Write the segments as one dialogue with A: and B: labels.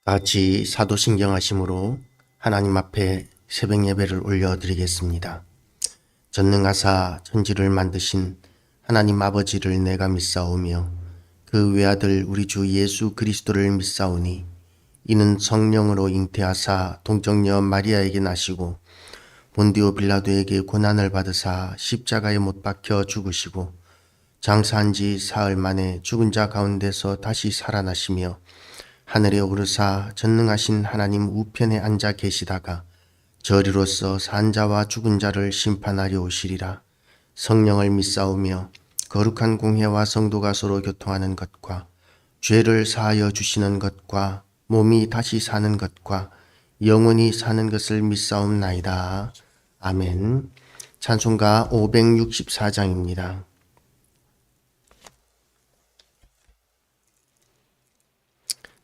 A: 같이 사도신경하심으로 하나님 앞에 새벽 예배를 올려드리겠습니다. 전능하사 천지를 만드신 하나님 아버지를 내가 믿사오며 그 외아들 우리 주 예수 그리스도를 믿사오니 이는 성령으로 잉태하사 동정녀 마리아에게 나시고 본디오 빌라도에게 고난을 받으사 십자가에 못 박혀 죽으시고 장사한 지 사흘 만에 죽은 자 가운데서 다시 살아나시며 하늘에 오르사 전능하신 하나님 우편에 앉아 계시다가 저리로서 산 자와 죽은 자를 심판하려 오시리라. 성령을 믿사오며 거룩한 공회와 성도가 서로 교통하는 것과 죄를 사하여 주시는 것과 몸이 다시 사는 것과 영원히 사는 것을 믿사옵나이다. 아멘. 찬송가 564장입니다.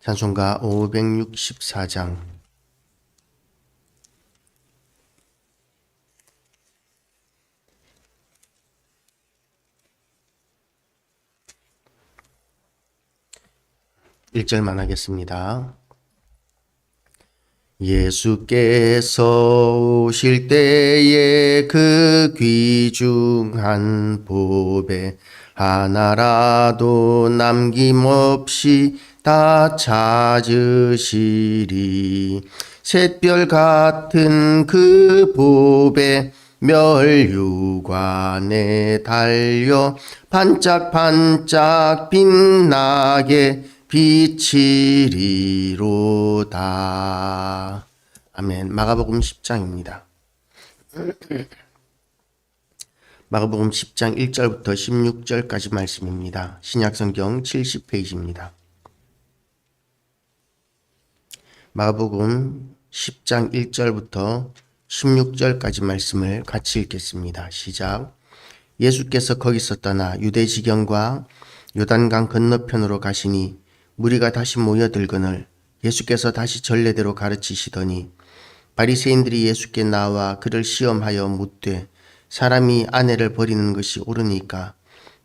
A: 찬송가 564장. 일절만 하겠습니다. 예수께서 오실 때에 그 귀중한 보배 하나라도 남김없이 다 찾으시리. 샛별 같은 그 보배 멸류관에 달려 반짝반짝 빛나게 비치리로다. 아멘. 마가복음 10장입니다. 마가복음 10장 1절부터 16절까지 말씀입니다. 신약성경 70페이지입니다. 마가복음 10장 1절부터 16절까지 말씀을 같이 읽겠습니다. 시작. 예수께서 거기서 떠나 유대 지경과 요단강 건너편으로 가시니 무리가 다시 모여들거늘 예수께서 다시 전례대로 가르치시더니 바리새인들이 예수께 나와 그를 시험하여 묻되 사람이 아내를 버리는 것이 옳으니까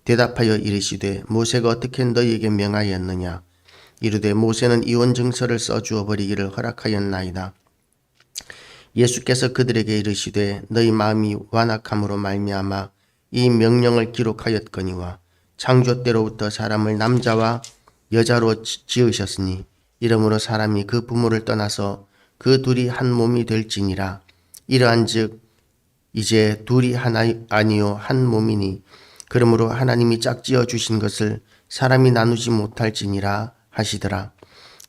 A: 대답하여 이르시되 모세가 어떻게 너희에게 명하였느냐. 이르되 모세는 이혼 증서를 써주어 버리기를 허락하였나이다. 예수께서 그들에게 이르시되 너희 마음이 완악함으로 말미암아 이 명령을 기록하였거니와 창조 때로부터 사람을 남자와 여자로 지으셨으니 이러므로 사람이 그 부모를 떠나서 그 둘이 한 몸이 될지니라. 이러한즉 이제 둘이 하나 아니요 한 몸이니 그러므로 하나님이 짝지어 주신 것을 사람이 나누지 못할지니라 하시더라.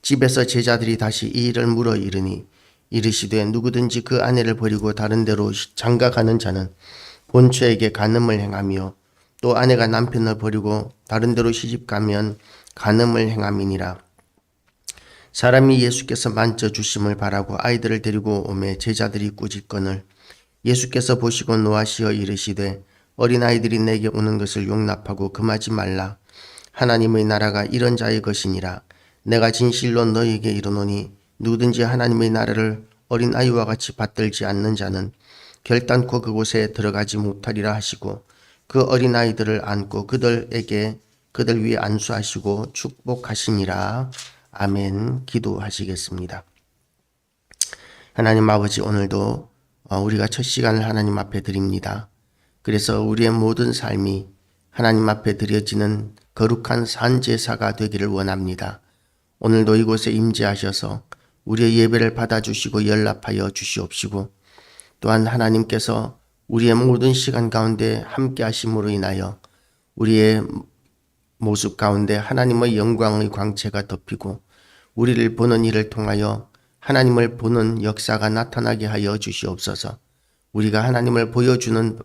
A: 집에서 제자들이 다시 이 일을 물어 이르니 이르시되 누구든지 그 아내를 버리고 다른 데로 장가가는 자는 본처에게 간음을 행하며 또 아내가 남편을 버리고 다른 데로 시집가면 간음을 행함이니라. 사람이 예수께서 만져주심을 바라고 아이들을 데리고 오매 제자들이 꾸짖거늘 예수께서 보시고 노하시어 이르시되 어린아이들이 내게 오는 것을 용납하고 금하지 말라. 하나님의 나라가 이런 자의 것이니라. 내가 진실로 너희에게 이르노니 누구든지 하나님의 나라를 어린아이와 같이 받들지 않는 자는 결단코 그곳에 들어가지 못하리라 하시고 그 어린아이들을 안고 그들 위에 안수하시고 축복하시니라. 아멘. 기도하시겠습니다. 하나님 아버지, 오늘도 우리가 첫 시간을 하나님 앞에 드립니다. 그래서 우리의 모든 삶이 하나님 앞에 드려지는 거룩한 산제사가 되기를 원합니다. 오늘도 이곳에 임재하셔서 우리의 예배를 받아주시고 연락하여 주시옵시고 또한 하나님께서 우리의 모든 시간 가운데 함께 하심으로 인하여 우리의 모습 가운데 하나님의 영광의 광채가 덮이고 우리를 보는 이를 통하여 하나님을 보는 역사가 나타나게 하여 주시옵소서. 우리가 하나님을 보여주는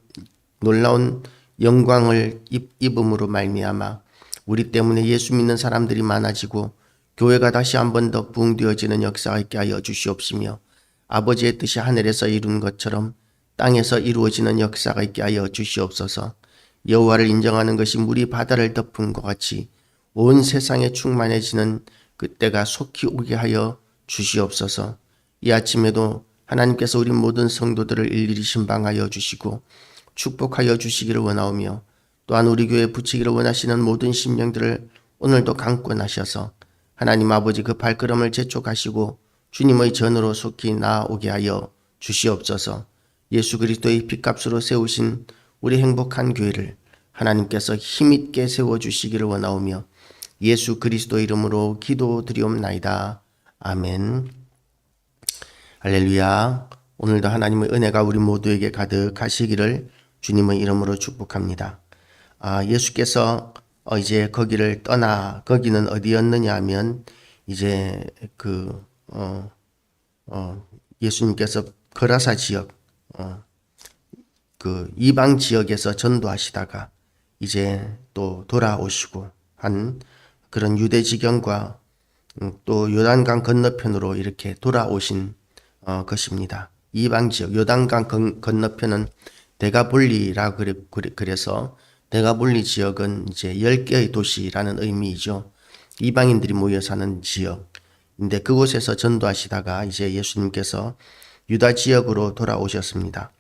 A: 놀라운 영광을 입음으로 말미암아 우리 때문에 예수 믿는 사람들이 많아지고 교회가 다시 한 번 더 부흥되어지는 역사가 있게 하여 주시옵시며 아버지의 뜻이 하늘에서 이룬 것처럼 땅에서 이루어지는 역사가 있게 하여 주시옵소서. 여호와를 인정하는 것이 물이 바다를 덮은 것 같이 온 세상에 충만해지는 그때가 속히 오게 하여 주시옵소서. 이 아침에도 하나님께서 우리 모든 성도들을 일일이 신방하여 주시고 축복하여 주시기를 원하오며 또한 우리 교회에 붙이기를 원하시는 모든 심령들을 오늘도 강권하셔서 하나님 아버지 그 발걸음을 재촉하시고 주님의 전으로 속히 나아오게 하여 주시옵소서. 예수 그리스도의 핏값으로 세우신 우리 행복한 교회를 하나님께서 힘있게 세워주시기를 원하오며 예수 그리스도 이름으로 기도드리옵나이다. 아멘. 할렐루야. 오늘도 하나님의 은혜가 우리 모두에게 가득하시기를 주님의 이름으로 축복합니다. 예수께서 이제 거기를 거기는 어디였느냐 하면 이제 예수님께서 거라사 지역, 그 이방 지역에서 전도하시다가 이제 또 돌아오시고 한 그런 유대 지경과 또 요단강 건너편으로 이렇게 돌아오신 것입니다. 이방 지역, 요단강 건너편은 데가볼리라고 그래서 데가볼리 지역은 이제 10개의 도시라는 의미이죠. 이방인들이 모여 사는 지역인데 그곳에서 전도하시다가 이제 예수님께서 유다 지역으로 돌아오셨습니다.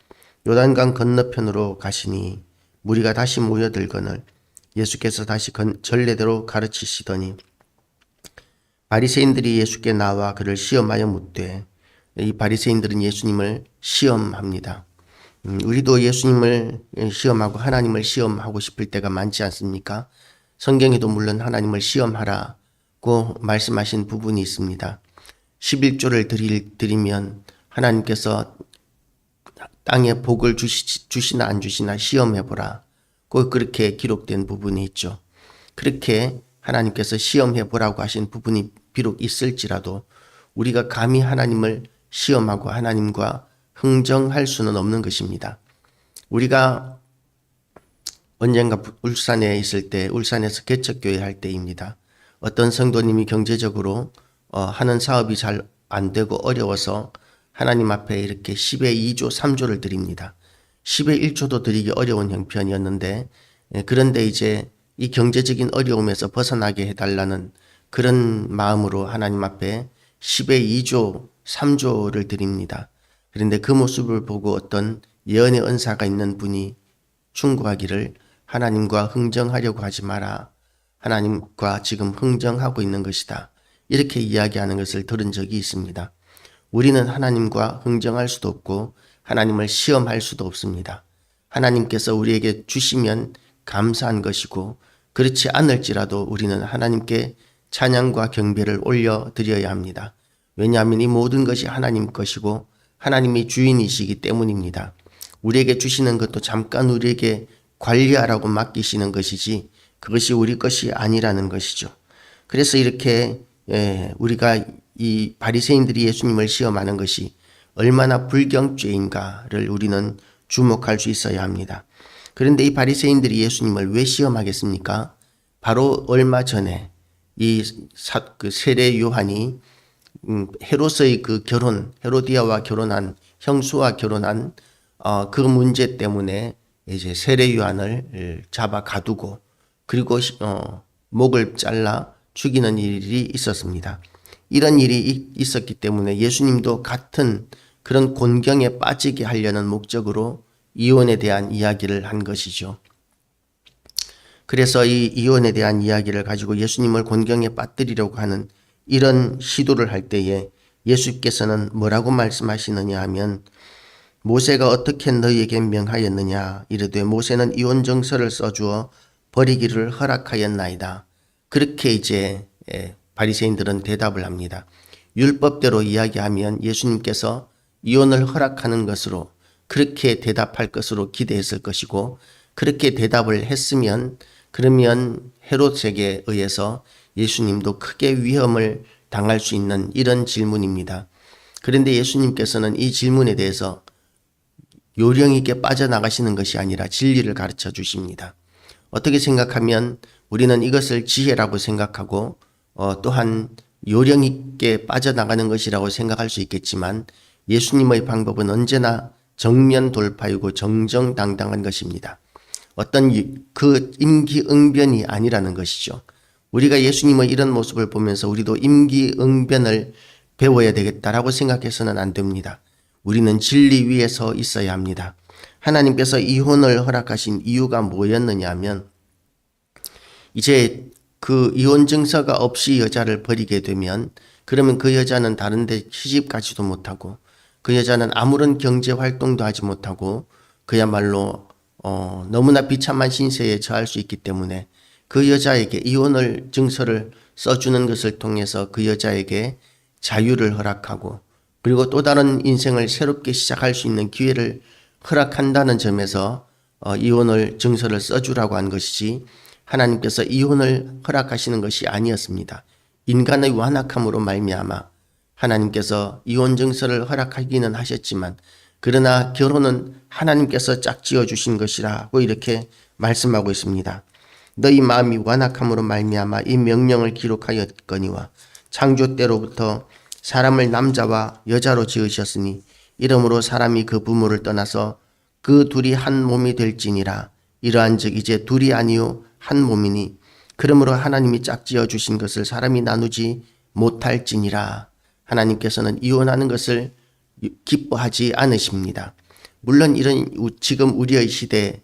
A: 요단강 건너편으로 가시니 무리가 다시 모여들거늘 예수께서 다시 전례대로 가르치시더니 바리새인들이 예수께 나와 그를 시험하여 묻되, 이 바리새인들은 예수님을 시험합니다. 우리도 예수님을 시험하고 하나님을 시험하고 싶을 때가 많지 않습니까? 성경에도 물론 하나님을 시험하라고 말씀하신 부분이 있습니다. 11조를 드리면 하나님께서 땅에 복을 주시나 안 주시나 시험해보라. 꼭 그렇게 기록된 부분이 있죠. 그렇게 하나님께서 시험해보라고 하신 부분이 비록 있을지라도 우리가 감히 하나님을 시험하고 하나님과 흥정할 수는 없는 것입니다. 우리가 언젠가 울산에 있을 때, 울산에서 개척교회 할 때입니다. 어떤 성도님이 경제적으로 하는 사업이 잘 안 되고 어려워서 하나님 앞에 이렇게 10의 2조, 3조를 드립니다. 10의 1조도 드리기 어려운 형편이었는데, 그런데 이제 이 경제적인 어려움에서 벗어나게 해달라는 그런 마음으로 하나님 앞에 10의 2조, 3조를 드립니다. 그런데 그 모습을 보고 어떤 예언의 은사가 있는 분이 충고하기를 하나님과 흥정하려고 하지 마라. 하나님과 지금 흥정하고 있는 것이다. 이렇게 이야기하는 것을 들은 적이 있습니다. 우리는 하나님과 흥정할 수도 없고 하나님을 시험할 수도 없습니다. 하나님께서 우리에게 주시면 감사한 것이고 그렇지 않을지라도 우리는 하나님께 찬양과 경배를 올려드려야 합니다. 왜냐하면 이 모든 것이 하나님 것이고 하나님이 주인이시기 때문입니다. 우리에게 주시는 것도 잠깐 우리에게 관리하라고 맡기시는 것이지 그것이 우리 것이 아니라는 것이죠. 그래서 이렇게 우리가 이 바리새인들이 예수님을 시험하는 것이 얼마나 불경죄인가를 우리는 주목할 수 있어야 합니다. 그런데 이 바리새인들이 예수님을 왜 시험하겠습니까? 바로 얼마 전에 이 세례 요한이 헤롯의 그 헤로디아와 결혼한 형수와 결혼한 그 문제 때문에 이제 세례 요한을 잡아 가두고 그리고 목을 잘라 죽이는 일이 있었습니다. 이런 일이 있었기 때문에 예수님도 같은 그런 곤경에 빠지게 하려는 목적으로 이혼에 대한 이야기를 한 것이죠. 그래서 이 이혼에 대한 이야기를 가지고 예수님을 곤경에 빠뜨리려고 하는 이런 시도를 할 때에 예수께서는 뭐라고 말씀하시느냐 하면 모세가 어떻게 너희에게 명하였느냐 이르되 모세는 이혼 정서를 써주어 버리기를 허락하였나이다. 그렇게 이제 바리새인들은 대답을 합니다. 율법대로 이야기하면 예수님께서 이혼을 허락하는 것으로 그렇게 대답할 것으로 기대했을 것이고 그렇게 대답을 했으면 그러면 헤롯에게 의해서 예수님도 크게 위험을 당할 수 있는 이런 질문입니다. 그런데 예수님께서는 이 질문에 대해서 요령 있게 빠져나가시는 것이 아니라 진리를 가르쳐 주십니다. 어떻게 생각하면 우리는 이것을 지혜라고 생각하고 또한 요령 있게 빠져나가는 것이라고 생각할 수 있겠지만 예수님의 방법은 언제나 정면 돌파이고 정정당당한 것입니다. 어떤 그 임기응변이 아니라는 것이죠. 우리가 예수님의 이런 모습을 보면서 우리도 임기응변을 배워야 되겠다라고 생각해서는 안 됩니다. 우리는 진리 위에 서 있어야 합니다. 하나님께서 이혼을 허락하신 이유가 뭐였느냐 하면 이제 그 이혼 증서가 없이 여자를 버리게 되면 그러면 그 여자는 다른 데 시집 가지도 못하고 그 여자는 아무런 경제 활동도 하지 못하고 그야말로 너무나 비참한 신세에 처할 수 있기 때문에 그 여자에게 이혼을 증서를 써주는 것을 통해서 그 여자에게 자유를 허락하고 그리고 또 다른 인생을 새롭게 시작할 수 있는 기회를 허락한다는 점에서 이혼을 증서를 써주라고 한 것이지 하나님께서 이혼을 허락하시는 것이 아니었습니다. 인간의 완악함으로 말미암아 하나님께서 이혼 증서를 허락하기는 하셨지만 그러나 결혼은 하나님께서 짝지어 주신 것이라고 이렇게 말씀하고 있습니다. 너희 마음이 완악함으로 말미암아 이 명령을 기록하였거니와 창조 때로부터 사람을 남자와 여자로 지으셨으니 이러므로 사람이 그 부모를 떠나서 그 둘이 한 몸이 될지니라. 이러한즉 이제 둘이 아니요 한 몸이니 그러므로 하나님이 짝지어 주신 것을 사람이 나누지 못할지니라. 하나님께서는 이혼하는 것을 기뻐하지 않으십니다. 물론 이런 지금 우리의 시대에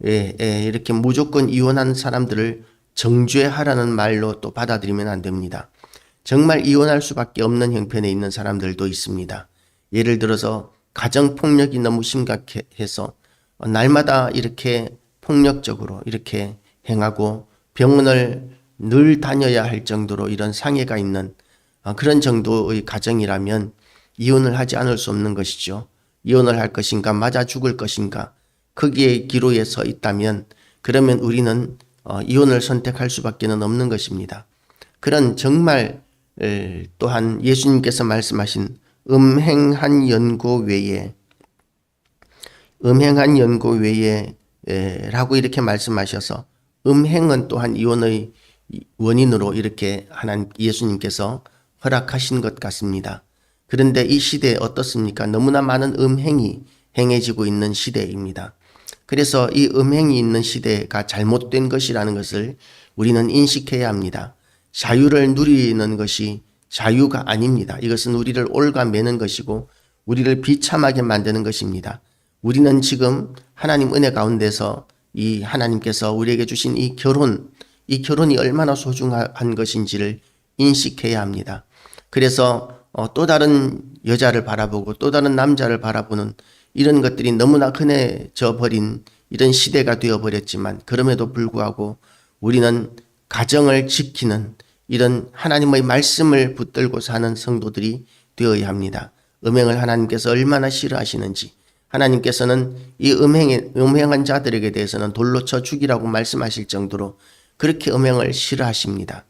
A: 이렇게 무조건 이혼한 사람들을 정죄하라는 말로 또 받아들이면 안 됩니다. 정말 이혼할 수밖에 없는 형편에 있는 사람들도 있습니다. 예를 들어서 가정폭력이 너무 심각해서 날마다 이렇게 폭력적으로 이렇게 행하고 병원을 늘 다녀야 할 정도로 이런 상해가 있는 그런 정도의 가정이라면 이혼을 하지 않을 수 없는 것이죠. 이혼을 할 것인가 맞아 죽을 것인가 거기에 기로에 서 있다면 그러면 우리는 이혼을 선택할 수밖에 없는 것입니다. 그런 정말 또한 예수님께서 말씀하신 음행한 연고 외에 라고 이렇게 말씀하셔서 음행은 또한 이혼의 원인으로 이렇게 예수님께서 허락하신 것 같습니다. 그런데 이 시대에 어떻습니까? 너무나 많은 음행이 행해지고 있는 시대입니다. 그래서 이 음행이 있는 시대가 잘못된 것이라는 것을 우리는 인식해야 합니다. 자유를 누리는 것이 자유가 아닙니다. 이것은 우리를 올가매는 것이고 우리를 비참하게 만드는 것입니다. 우리는 지금 하나님 은혜 가운데서 이 하나님께서 우리에게 주신 이 결혼이 얼마나 소중한 것인지를 인식해야 합니다. 그래서 또 다른 여자를 바라보고 또 다른 남자를 바라보는 이런 것들이 너무나 흔해져 버린 이런 시대가 되어버렸지만 그럼에도 불구하고 우리는 가정을 지키는 이런 하나님의 말씀을 붙들고 사는 성도들이 되어야 합니다. 음행을 하나님께서 얼마나 싫어하시는지 하나님께서는 이 음행한 자들에게 대해서는 돌로 쳐 죽이라고 말씀하실 정도로 그렇게 음행을 싫어하십니다.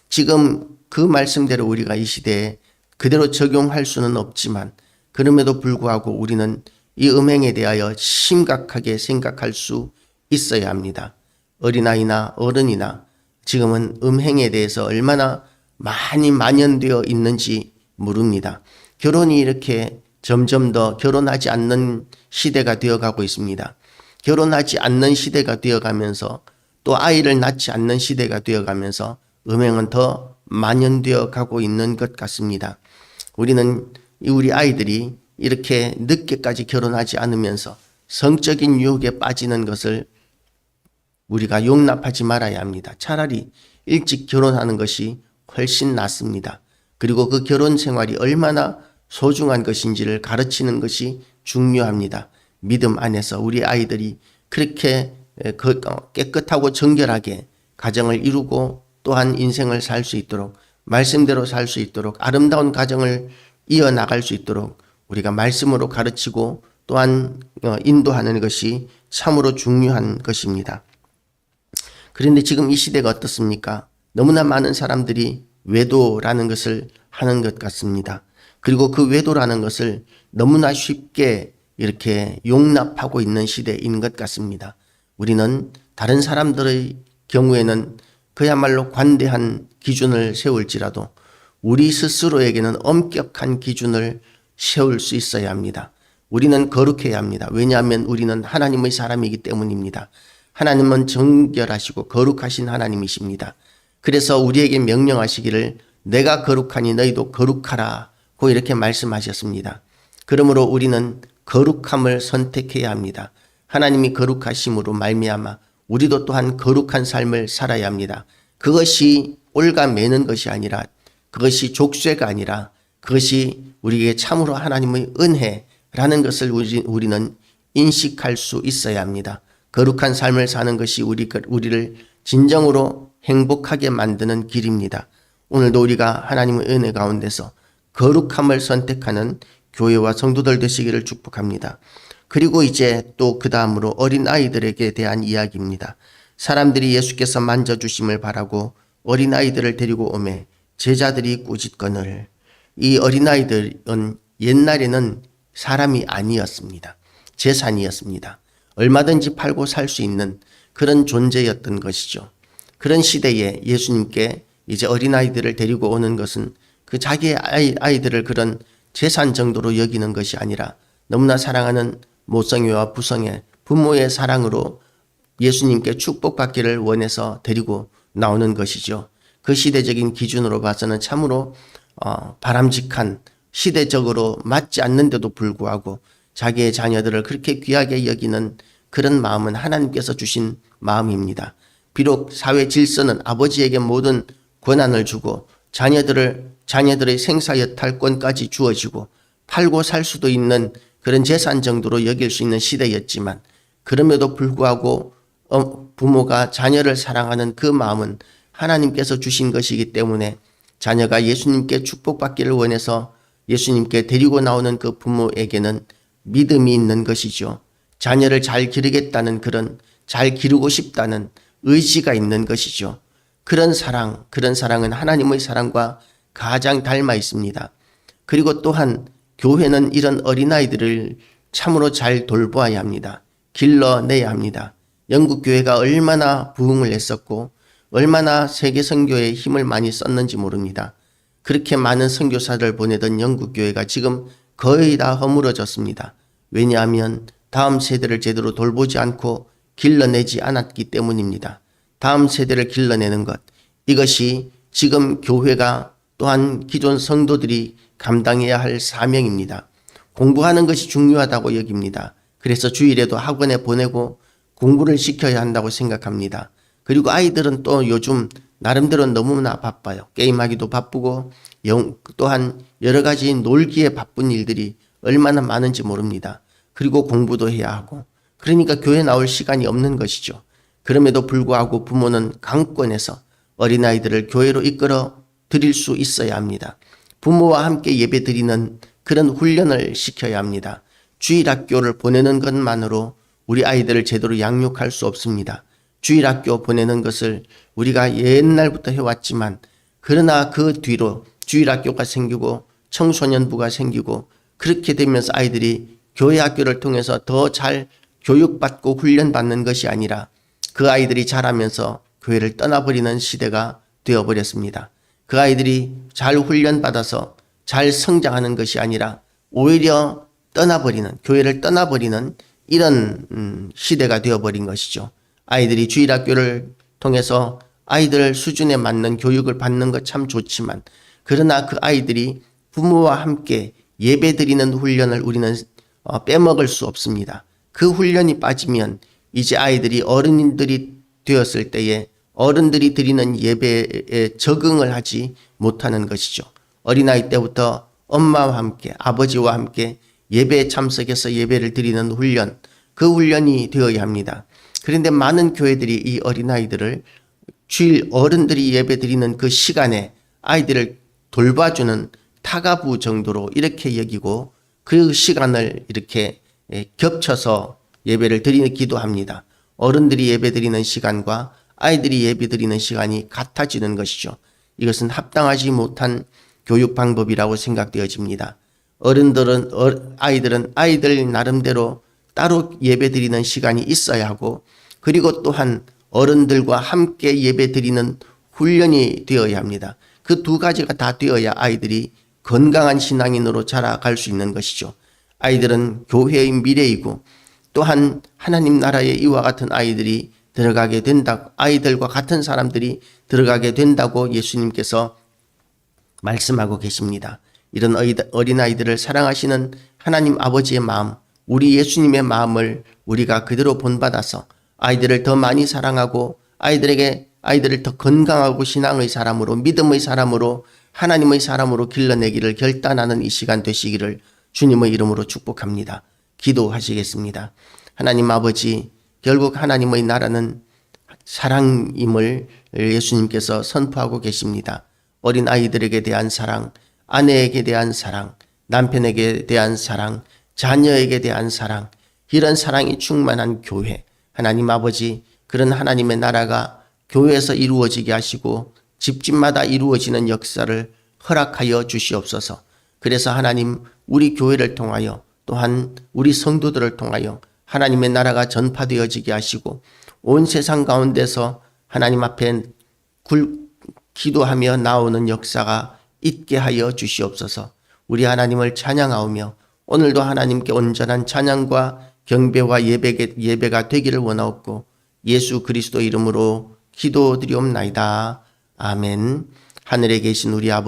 A: 지금 그 말씀대로 우리가 이 시대에 그대로 적용할 수는 없지만 그럼에도 불구하고 우리는 이 음행에 대하여 심각하게 생각할 수 있어야 합니다. 어린아이나 어른이나 지금은 음행에 대해서 얼마나 많이 만연되어 있는지 모릅니다. 결혼이 이렇게 점점 더 결혼하지 않는 시대가 되어가고 있습니다. 결혼하지 않는 시대가 되어가면서 또 아이를 낳지 않는 시대가 되어가면서 음행은 더 만연되어 가고 있는 것 같습니다. 우리 아이들이 이렇게 늦게까지 결혼하지 않으면서 성적인 유혹에 빠지는 것을 우리가 용납하지 말아야 합니다. 차라리 일찍 결혼하는 것이 훨씬 낫습니다. 그리고 그 결혼 생활이 얼마나 소중한 것인지를 가르치는 것이 중요합니다. 믿음 안에서 우리 아이들이 그렇게 깨끗하고 정결하게 가정을 이루고 또한 인생을 살 수 있도록 말씀대로 살 수 있도록 아름다운 가정을 이어나갈 수 있도록 우리가 말씀으로 가르치고 또한 인도하는 것이 참으로 중요한 것입니다. 그런데 지금 이 시대가 어떻습니까? 너무나 많은 사람들이 외도라는 것을 하는 것 같습니다. 그리고 그 외도라는 것을 너무나 쉽게 이렇게 용납하고 있는 시대인 것 같습니다. 우리는 다른 사람들의 경우에는 그야말로 관대한 기준을 세울지라도 우리 스스로에게는 엄격한 기준을 세울 수 있어야 합니다. 우리는 거룩해야 합니다. 왜냐하면 우리는 하나님의 사람이기 때문입니다. 하나님은 정결하시고 거룩하신 하나님이십니다. 그래서 우리에게 명령하시기를 내가 거룩하니 너희도 거룩하라고 이렇게 말씀하셨습니다. 그러므로 우리는 거룩함을 선택해야 합니다. 하나님이 거룩하심으로 말미암아 우리도 또한 거룩한 삶을 살아야 합니다. 그것이 올가매는 것이 아니라, 그것이 족쇄가 아니라, 그것이 우리에게 참으로 하나님의 은혜라는 것을 우리는 인식할 수 있어야 합니다. 거룩한 삶을 사는 것이 우리를 진정으로 행복하게 만드는 길입니다. 오늘도 우리가 하나님의 은혜 가운데서 거룩함을 선택하는 교회와 성도들 되시기를 축복합니다. 그리고 이제 또 그 다음으로 어린아이들에게 대한 이야기입니다. 사람들이 예수께서 만져주심을 바라고 어린아이들을 데리고 오매 제자들이 꾸짖거늘. 이 어린아이들은 옛날에는 사람이 아니었습니다. 재산이었습니다. 얼마든지 팔고 살 수 있는 그런 존재였던 것이죠. 그런 시대에 예수님께 이제 어린아이들을 데리고 오는 것은 그 자기의 아이들을 그런 재산 정도로 여기는 것이 아니라 너무나 사랑하는 모성애와 부성애, 부모의 사랑으로 예수님께 축복받기를 원해서 데리고 나오는 것이죠. 그 시대적인 기준으로 봐서는 참으로 바람직한, 시대적으로 맞지 않는데도 불구하고 자기의 자녀들을 그렇게 귀하게 여기는 그런 마음은 하나님께서 주신 마음입니다. 비록 사회 질서는 아버지에게 모든 권한을 주고 자녀들의 생사여탈권까지 주어지고 팔고 살 수도 있는 그런 재산 정도로 여길 수 있는 시대였지만, 그럼에도 불구하고 부모가 자녀를 사랑하는 그 마음은 하나님께서 주신 것이기 때문에 자녀가 예수님께 축복받기를 원해서 예수님께 데리고 나오는 그 부모에게는 믿음이 있는 것이죠. 자녀를 잘 기르겠다는 잘 기르고 싶다는 의지가 있는 것이죠. 그런 사랑은 하나님의 사랑과 가장 닮아 있습니다. 그리고 또한 교회는 이런 어린아이들을 참으로 잘 돌보아야 합니다. 길러내야 합니다. 영국 교회가 얼마나 부흥을 했었고 얼마나 세계 선교에 힘을 많이 썼는지 모릅니다. 그렇게 많은 선교사를 보내던 영국 교회가 지금 거의 다 허물어졌습니다. 왜냐하면 다음 세대를 제대로 돌보지 않고 길러내지 않았기 때문입니다. 다음 세대를 길러내는 것, 이것이 지금 교회가 또한 기존 성도들이 감당해야 할 사명입니다. 공부하는 것이 중요하다고 여깁니다. 그래서 주일에도 학원에 보내고 공부를 시켜야 한다고 생각합니다. 그리고 아이들은 또 요즘 나름대로 너무나 바빠요. 게임하기도 바쁘고 또한 여러 가지 놀기에 바쁜 일들이 얼마나 많은지 모릅니다. 그리고 공부도 해야 하고, 그러니까 교회 나올 시간이 없는 것이죠. 그럼에도 불구하고 부모는 강권해서 어린아이들을 교회로 이끌어 드릴 수 있어야 합니다. 부모와 함께 예배 드리는 그런 훈련을 시켜야 합니다. 주일학교를 보내는 것만으로 우리 아이들을 제대로 양육할 수 없습니다. 주일학교 보내는 것을 우리가 옛날부터 해왔지만, 그러나 그 뒤로 주일학교가 생기고 청소년부가 생기고 그렇게 되면서 아이들이 교회 학교를 통해서 더 잘 교육받고 훈련받는 것이 아니라 그 아이들이 자라면서 교회를 떠나버리는 시대가 되어버렸습니다. 그 아이들이 잘 훈련받아서 잘 성장하는 것이 아니라 오히려 교회를 떠나버리는 이런 시대가 되어버린 것이죠. 아이들이 주일학교를 통해서 아이들 수준에 맞는 교육을 받는 것 참 좋지만, 그러나 그 아이들이 부모와 함께 예배드리는 훈련을 우리는 빼먹을 수 없습니다. 그 훈련이 빠지면 이제 아이들이 어른들이 되었을 때에 어른들이 드리는 예배에 적응을 하지 못하는 것이죠. 어린아이 때부터 엄마와 함께, 아버지와 함께 예배에 참석해서 예배를 드리는 훈련, 그 훈련이 되어야 합니다. 그런데 많은 교회들이 이 어린아이들을 주일 어른들이 예배 드리는 그 시간에 아이들을 돌봐주는 타가부 정도로 이렇게 여기고 그 시간을 이렇게 겹쳐서 예배를 드리기도 합니다. 어른들이 예배 드리는 시간과 아이들이 예배 드리는 시간이 같아지는 것이죠. 이것은 합당하지 못한 교육 방법이라고 생각되어집니다. 아이들은 아이들 나름대로 따로 예배 드리는 시간이 있어야 하고, 그리고 또한 어른들과 함께 예배 드리는 훈련이 되어야 합니다. 그 두 가지가 다 되어야 아이들이 건강한 신앙인으로 자라갈 수 있는 것이죠. 아이들은 교회의 미래이고, 또한 하나님 나라에 이와 같은 아이들이 들어가게 된다, 아이들과 같은 사람들이 들어가게 된다고 예수님께서 말씀하고 계십니다. 이런 어린아이들을 사랑하시는 하나님 아버지의 마음, 우리 예수님의 마음을 우리가 그대로 본받아서 아이들을 더 많이 사랑하고 아이들에게 아이들을 더 건강하고 신앙의 사람으로, 믿음의 사람으로, 하나님의 사람으로 길러내기를 결단하는 이 시간 되시기를 주님의 이름으로 축복합니다. 기도하시겠습니다. 하나님 아버지, 결국 하나님의 나라는 사랑임을 예수님께서 선포하고 계십니다. 어린 아이들에게 대한 사랑, 아내에게 대한 사랑, 남편에게 대한 사랑, 자녀에게 대한 사랑, 이런 사랑이 충만한 교회, 하나님 아버지, 그런 하나님의 나라가 교회에서 이루어지게 하시고 집집마다 이루어지는 역사를 허락하여 주시옵소서. 그래서 하나님, 우리 교회를 통하여 또한 우리 성도들을 통하여 하나님의 나라가 전파되어지게 하시고 온 세상 가운데서 하나님 앞에 기도하며 나오는 역사가 있게 하여 주시옵소서. 우리 하나님을 찬양하오며 오늘도 하나님께 온전한 찬양과 경배와 예배가 되기를 원하옵고 예수 그리스도 이름으로 기도드리옵나이다. 아멘. 하늘에 계신 우리 아버지,